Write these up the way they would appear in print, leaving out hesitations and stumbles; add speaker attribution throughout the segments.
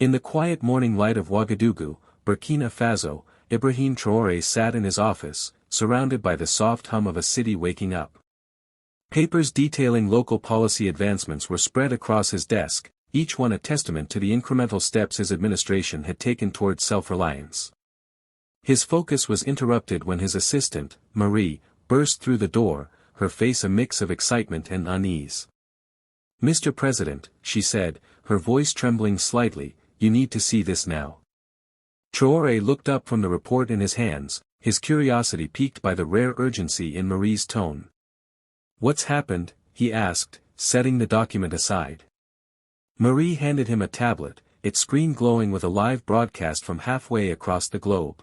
Speaker 1: In the quiet morning light of Ouagadougou, Burkina Faso, Ibrahim Traoré sat in his office, surrounded by the soft hum of a city waking up. Papers detailing local policy advancements were spread across his desk, each one a testament to the incremental steps his administration had taken towards self-reliance. His focus was interrupted when his assistant, Marie, burst through the door, her face a mix of excitement and unease. "Mr. President," she said, her voice trembling slightly, "you need to see this now." Traoré looked up from the report in his hands, his curiosity piqued by the rare urgency in Marie's tone. "What's happened?" he asked, setting the document aside. Marie handed him a tablet, its screen glowing with a live broadcast from halfway across the globe.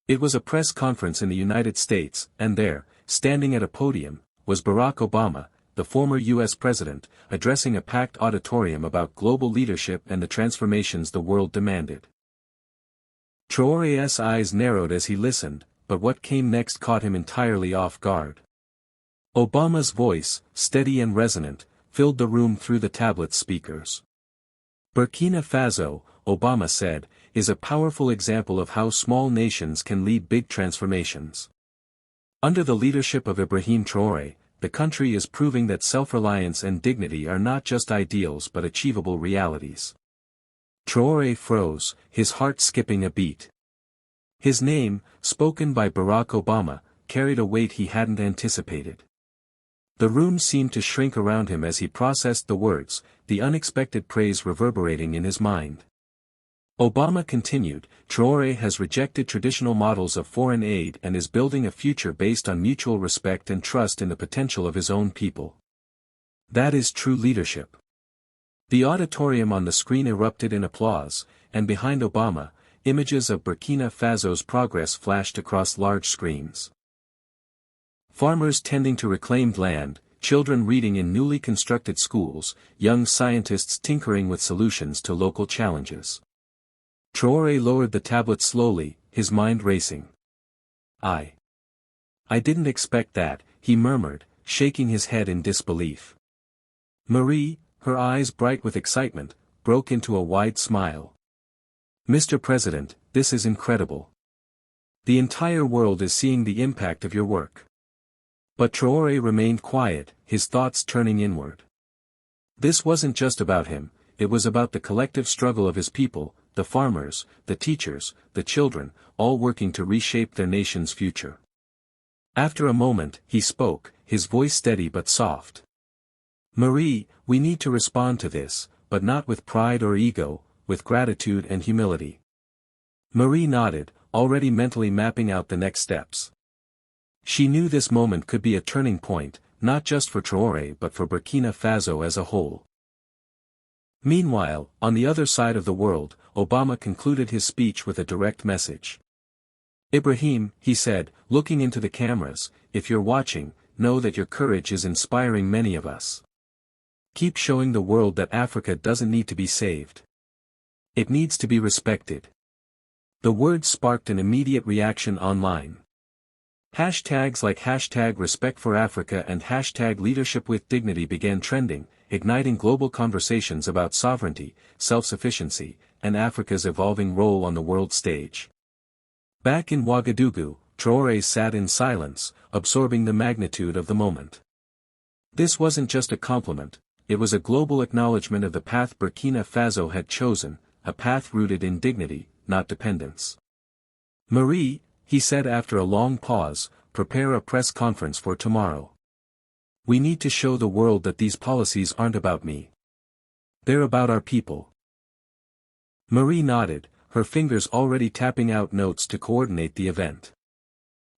Speaker 1: It was a press conference in the United States, and there, standing at a podium, was Barack Obama, the former U.S. president, addressing a packed auditorium about global leadership and the transformations the world demanded. Traoré's eyes narrowed as he listened, but what came next caught him entirely off guard. Obama's voice, steady and resonant, filled the room through the tablet's speakers. "Burkina Faso," Obama said, "is a powerful example of how small nations can lead big transformations. Under the leadership of Ibrahim Traoré, the country is proving that self-reliance and dignity are not just ideals but achievable realities." Traoré froze, his heart skipping a beat. His name, spoken by Barack Obama, carried a weight he hadn't anticipated. The room seemed to shrink around him as he processed the words, the unexpected praise reverberating in his mind. Obama continued, "Traoré has rejected traditional models of foreign aid and is building a future based on mutual respect and trust in the potential of his own people. That is true leadership." The auditorium on the screen erupted in applause, and behind Obama, images of Burkina Faso's progress flashed across large screens. Farmers tending to reclaimed land, children reading in newly constructed schools, young scientists tinkering with solutions to local challenges. Traoré lowered the tablet slowly, his mind racing. I didn't expect that," he murmured, shaking his head in disbelief. Marie, her eyes bright with excitement, broke into a wide smile. "Mr. President, this is incredible. The entire world is seeing the impact of your work." But Traoré remained quiet, his thoughts turning inward. This wasn't just about him, it was about the collective struggle of his people, the farmers, the teachers, the children, all working to reshape their nation's future. After a moment, he spoke, his voice steady but soft. "Marie, we need to respond to this, but not with pride or ego, with gratitude and humility." Marie nodded, already mentally mapping out the next steps. She knew this moment could be a turning point, not just for Traoré but for Burkina Faso as a whole. Meanwhile, on the other side of the world, Obama concluded his speech with a direct message. "Ibrahim," he said, looking into the cameras, "if you're watching, know that your courage is inspiring many of us. Keep showing the world that Africa doesn't need to be saved. It needs to be respected." The words sparked an immediate reaction online. Hashtags like #RespectForAfrica and #LeadershipWithDignity began trending, igniting global conversations about sovereignty, self-sufficiency, and Africa's evolving role on the world stage. Back in Ouagadougou, Traoré sat in silence, absorbing the magnitude of the moment. This wasn't just a compliment, it was a global acknowledgement of the path Burkina Faso had chosen, a path rooted in dignity, not dependence. "Marie," he said after a long pause, "prepare a press conference for tomorrow. We need to show the world that these policies aren't about me. They're about our people." Marie nodded, her fingers already tapping out notes to coordinate the event.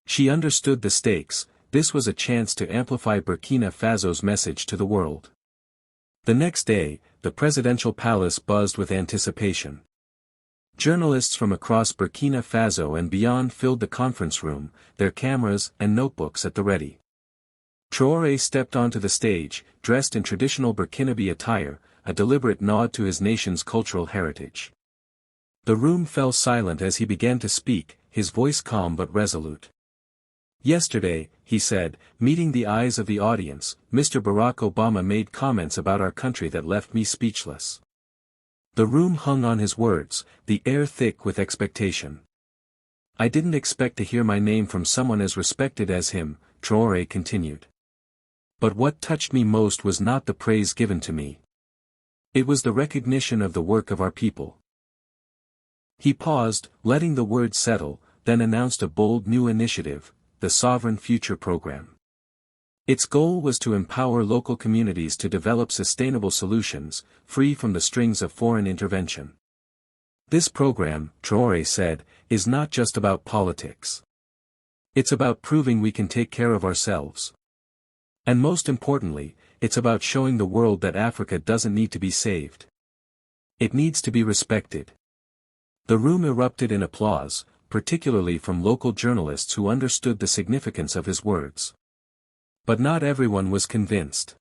Speaker 1: She understood the stakes, this was a chance to amplify Burkina Faso's message to the world. The next day, the presidential palace buzzed with anticipation. Journalists from across Burkina Faso and beyond filled the conference room, their cameras and notebooks at the ready. Traoré stepped onto the stage, dressed in traditional Burkinabe attire, a deliberate nod to his nation's cultural heritage. The room fell silent as he began to speak, his voice calm but resolute. "Yesterday," he said, meeting the eyes of the audience, "Mr. Barack Obama made comments about our country that left me speechless. The room hung on his words, the air thick with expectation. I didn't expect to hear my name from someone as respected as him, Traoré continued. But what touched me most was not the praise given to me. It was the recognition of the work of our people. He paused, letting the words settle, then announced a bold new initiative, the Sovereign Future Program. Its goal was to empower local communities to develop sustainable solutions, free from the strings of foreign intervention. This program, Traoré said, is not just about politics. It's about proving we can take care of ourselves. And most importantly, it's about showing the world that Africa doesn't need to be saved. It needs to be respected. The room erupted in applause, particularly from local journalists who understood the significance of his words. But not everyone was convinced.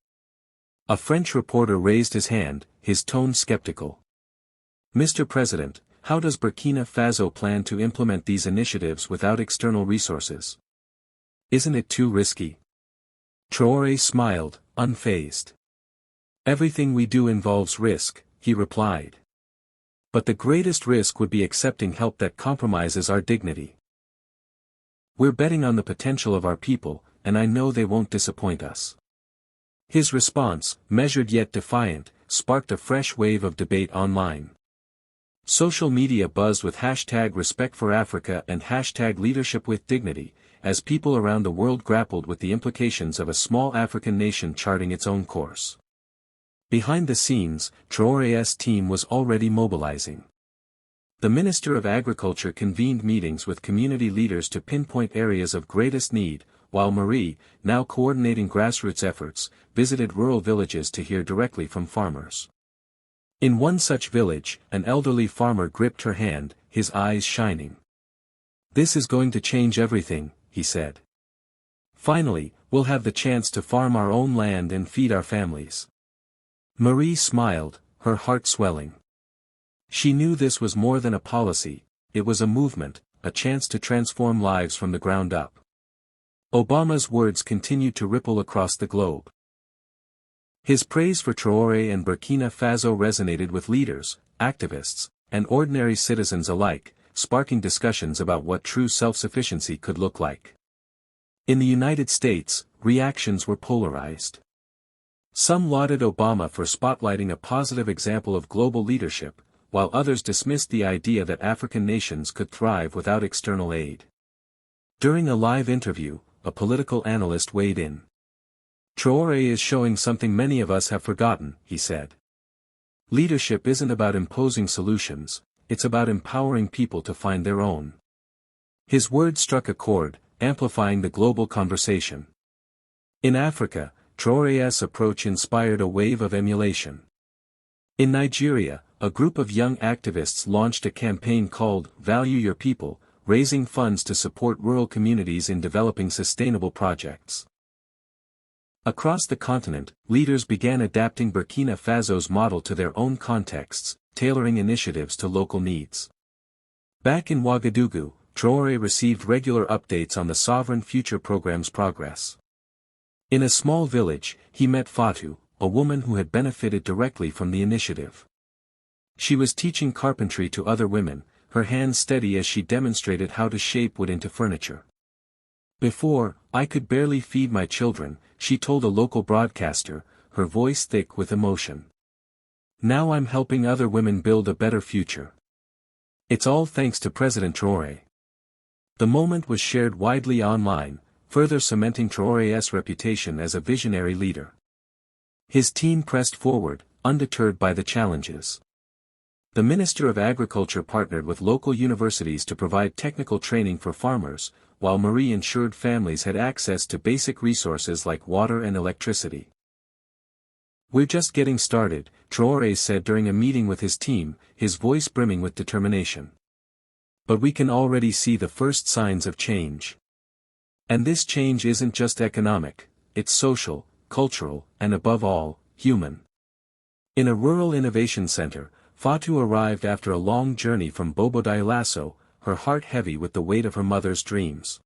Speaker 1: A French reporter raised his hand, his tone skeptical. Mr. President, how does Burkina Faso plan to implement these initiatives without external resources? Isn't it too risky? Traoré smiled, unfazed. Everything we do involves risk, he replied. But the greatest risk would be accepting help that compromises our dignity. We're betting on the potential of our people, and I know they won't disappoint us. His response, measured yet defiant, sparked a fresh wave of debate online. Social media buzzed with #RespectForAfrica and #LeadershipWithDignity, as people around the world grappled with the implications of a small African nation charting its own course. Behind the scenes, Traoré's team was already mobilizing. The Minister of Agriculture convened meetings with community leaders to pinpoint areas of greatest need, while Marie, now coordinating grassroots efforts, visited rural villages to hear directly from farmers. In one such village, an elderly farmer gripped her hand, his eyes shining. "This is going to change everything," he said. "Finally, we'll have the chance to farm our own land and feed our families." Marie smiled, her heart swelling. She knew this was more than a policy, it was a movement, a chance to transform lives from the ground up. Obama's words continued to ripple across the globe. His praise for Traoré and Burkina Faso resonated with leaders, activists, and ordinary citizens alike, sparking discussions about what true self-sufficiency could look like. In the United States, reactions were polarized. Some lauded Obama for spotlighting a positive example of global leadership, while others dismissed the idea that African nations could thrive without external aid. During a live interview, a political analyst weighed in. "Traoré is showing something many of us have forgotten," he said. "Leadership isn't about imposing solutions, it's about empowering people to find their own." His words struck a chord, amplifying the global conversation. In Africa, Traoré's approach inspired a wave of emulation. In Nigeria, a group of young activists launched a campaign called "Value Your People," raising funds to support rural communities in developing sustainable projects. Across the continent, leaders began adapting Burkina Faso's model to their own contexts, tailoring initiatives to local needs. Back in Ouagadougou, Traoré received regular updates on the Sovereign Future Program's progress. In a small village, he met Fatou, a woman who had benefited directly from the initiative. She was teaching carpentry to other women, her hands steady as she demonstrated how to shape wood into furniture. "Before, I could barely feed my children," she told a local broadcaster, her voice thick with emotion. "Now I'm helping other women build a better future. It's all thanks to President Traoré." The moment was shared widely online, further cementing Traoré's reputation as a visionary leader. His team pressed forward, undeterred by the challenges. The Minister of Agriculture partnered with local universities to provide technical training for farmers, while Marie ensured families had access to basic resources like water and electricity. "We're just getting started," Traoré said during a meeting with his team, his voice brimming with determination. "But we can already see the first signs of change. And this change isn't just economic, it's social, cultural, and above all, human." In a rural innovation center, Fatou arrived after a long journey from Bobo Dioulasso, her heart heavy with the weight of her mother's dreams.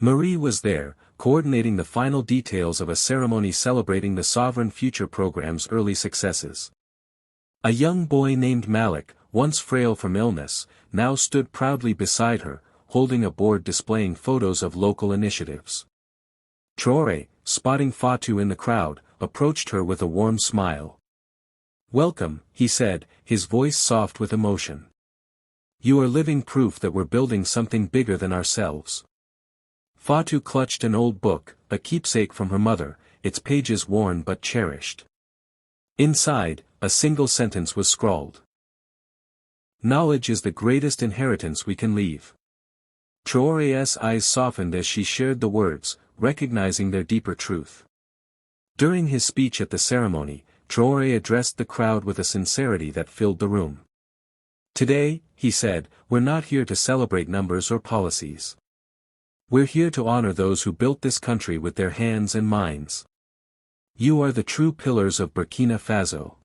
Speaker 1: Marie was there, coordinating the final details of a ceremony celebrating the Sovereign Future Program's early successes. A young boy named Malik, once frail from illness, now stood proudly beside her, holding a board displaying photos of local initiatives. Traoré, spotting Fatou in the crowd, approached her with a warm smile. "Welcome," he said, his voice soft with emotion. "You are living proof that we're building something bigger than ourselves." Fatou clutched an old book, a keepsake from her mother, its pages worn but cherished. Inside, a single sentence was scrawled. "Knowledge is the greatest inheritance we can leave." Traoré's eyes softened as she shared the words, recognizing their deeper truth. During his speech at the ceremony, Traoré addressed the crowd with a sincerity that filled the room. "Today," he said, "we're not here to celebrate numbers or policies. We're here to honor those who built this country with their hands and minds. You are the true pillars of Burkina Faso."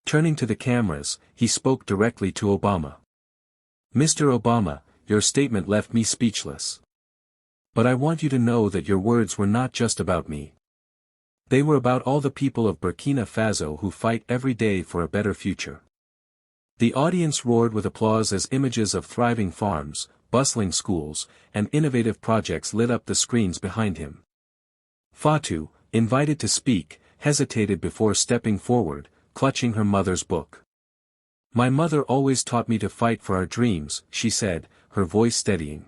Speaker 1: Turning to the cameras, he spoke directly to Obama. "Mr. Obama, your statement left me speechless. But I want you to know that your words were not just about me. They were about all the people of Burkina Faso who fight every day for a better future." The audience roared with applause as images of thriving farms, bustling schools, and innovative projects lit up the screens behind him. Fatou, invited to speak, hesitated before stepping forward, clutching her mother's book. "My mother always taught me to fight for our dreams," she said, her voice steadying.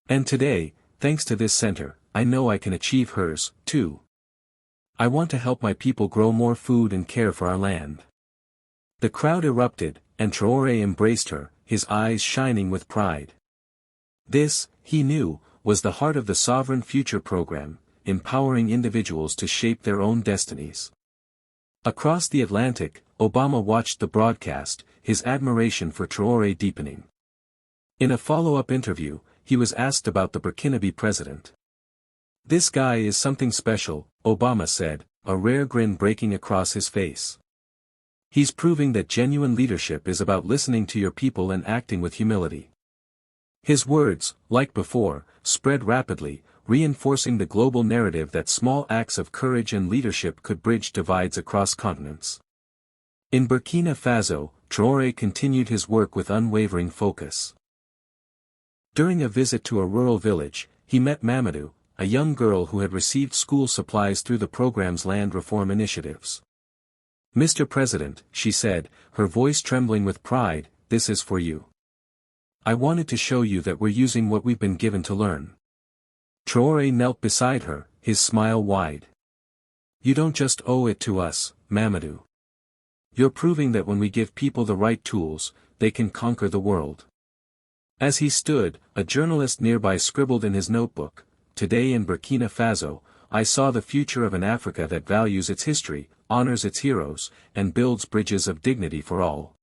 Speaker 1: "And today, thanks to this center, I know I can achieve hers, too. I want to help my people grow more food and care for our land." The crowd erupted, and Traoré embraced her, his eyes shining with pride. This, he knew, was the heart of the Sovereign Future program, empowering individuals to shape their own destinies. Across the Atlantic, Obama watched the broadcast, his admiration for Traoré deepening. In a follow-up interview, he was asked about the Burkinabe president. "This guy is something special," Obama said, a rare grin breaking across his face. "He's proving that genuine leadership is about listening to your people and acting with humility." His words, like before, spread rapidly, reinforcing the global narrative that small acts of courage and leadership could bridge divides across continents. In Burkina Faso, Traoré continued his work with unwavering focus. During a visit to a rural village, he met Mamadou, a young girl who had received school supplies through the program's land reform initiatives. "Mr. President," she said, her voice trembling with pride, "this is for you. I wanted to show you that we're using what we've been given to learn." Traoré knelt beside her, his smile wide. "You don't just owe it to us, Mamadou. You're proving that when we give people the right tools, they can conquer the world." As he stood, a journalist nearby scribbled in his notebook, "Today in Burkina Faso, I saw the future of an Africa that values its history, honors its heroes, and builds bridges of dignity for all."